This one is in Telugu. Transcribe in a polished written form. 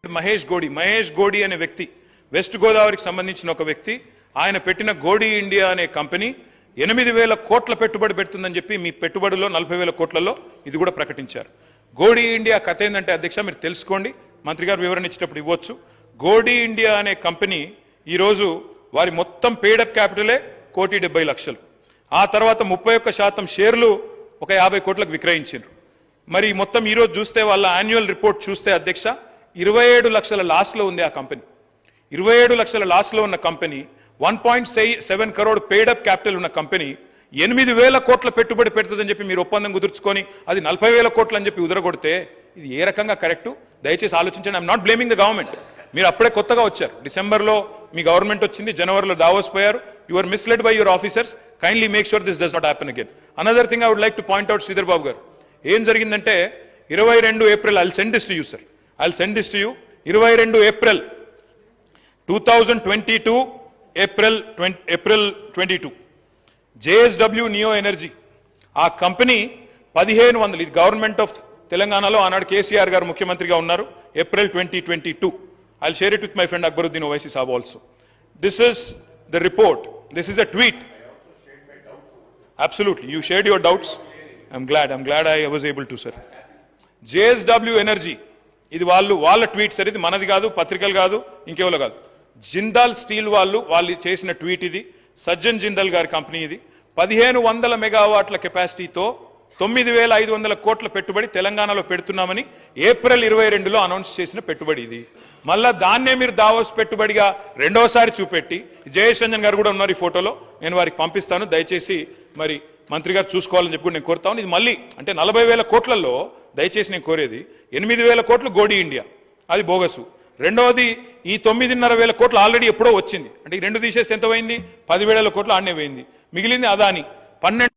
మహేష్ గోడి అనే వ్యక్తి వెస్ట్ గోదావరికి సంబంధించిన ఒక వ్యక్తి ఆయన పెట్టిన గోడి ఇండియా అనే కంపెనీ 8,000 కోట్ల పెట్టుబడి పెడుతుందని చెప్పి మీ పెట్టుబడిలో 40,000 కోట్లలో ఇది కూడా ప్రకటించారు. గోడి ఇండియా కథ ఏందంటే అధ్యక్ష మీరు తెలుసుకోండి, మంత్రి గారు వివరణ ఇచ్చేటప్పుడు ఇవ్వచ్చు. గోడి ఇండియా అనే కంపెనీ ఈ రోజు వారి మొత్తం పేడప్ క్యాపిటలే 1,70,00,000. ఆ తర్వాత 31% షేర్లు ఒక 50 కోట్లకు విక్రయించారు. మరి మొత్తం ఈ రోజు చూస్తే వాళ్ళ యాన్యువల్ రిపోర్ట్ చూస్తే అధ్యక్ష 27 లక్షల లాస్ లో ఉంది ఆ కంపెనీ. 27 లక్షల లాస్ లో ఉన్న కంపెనీ 1.7 crore పేడప్ క్యాపిటల్ ఉన్న కంపెనీ 8,000 కోట్ల పెట్టుబడి పెడుతుందని చెప్పి మీరు ఒప్పందం కుదుర్చుకొని అది 40,000 కోట్లు అని చెప్పి ఉదరగొడితే ఇది ఏ రకంగా కరెక్ట్? దయచేసి ఆలోచించండి. I'm not blaming the government. మీరు అప్పుడే కొత్తగా వచ్చారు, డిసెంబర్లో మీ గవర్నమెంట్ వచ్చింది, జనవరిలో దావోస్ పోయారు. You are misled by your officers. Kindly make sure this does not happen again. Another thing I would like to point out Sridhar Babu గారు, ఏం జరిగిందంటే 22 April I will send this to you sir, I will send this to you. 22 April 2022 April 22 JSW neo energy ఆ కంపెనీ 1,500, ఇది గవర్నమెంట్ ఆఫ్ తెలంగాణలో ఆనాడు కేసీఆర్ గారు ముఖ్యమంత్రిగా ఉన్నారు. April 2022 I will share it with my friend Akbaruddin Owaisi Saab also. This is the report, this is a tweet. Absolutely, you shared your doubts. I'm glad I was able to, sir. JSW energy ఇది వాళ్ళ ట్వీట్ సార్, ఇది మనది కాదు, పత్రికలు కాదు, ఇంకెవరో కాదు. జిందాల్ స్టీల్ వాళ్ళు చేసిన ట్వీట్ ఇది. సజ్జన్ జిందాల్ గారి కంపెనీ ఇది. 1,500 మెగావాట్ల కెపాసిటీతో 9,500 కోట్ల పెట్టుబడి తెలంగాణలో పెడుతున్నామని ఏప్రిల్ 22లో అనౌన్స్ చేసిన పెట్టుబడి ఇది. మళ్ళా దాన్నే మీరు దావోస్ పెట్టుబడిగా రెండోసారి చూపెట్టి, జయేష్ రంజన్ గారు కూడా ఉన్నారు ఈ ఫోటోలో, నేను వారికి పంపిస్తాను, దయచేసి మరి మంత్రి గారు చూసుకోవాలని చెప్పి నేను కోరుతాను. ఇది మళ్ళీ అంటే 40,000 కోట్లలో దయచేసి నేను కోరేది 8,000 కోట్లు గోడి ఇండియా, అది బోగసు. రెండవది ఈ 9,500 కోట్లు ఆల్రెడీ ఎప్పుడో వచ్చింది, అంటే ఈ రెండు తీసేస్తే ఎంత పోయింది? 10,000 కోట్లు ఆడనే పోయింది. మిగిలింది అదాని 12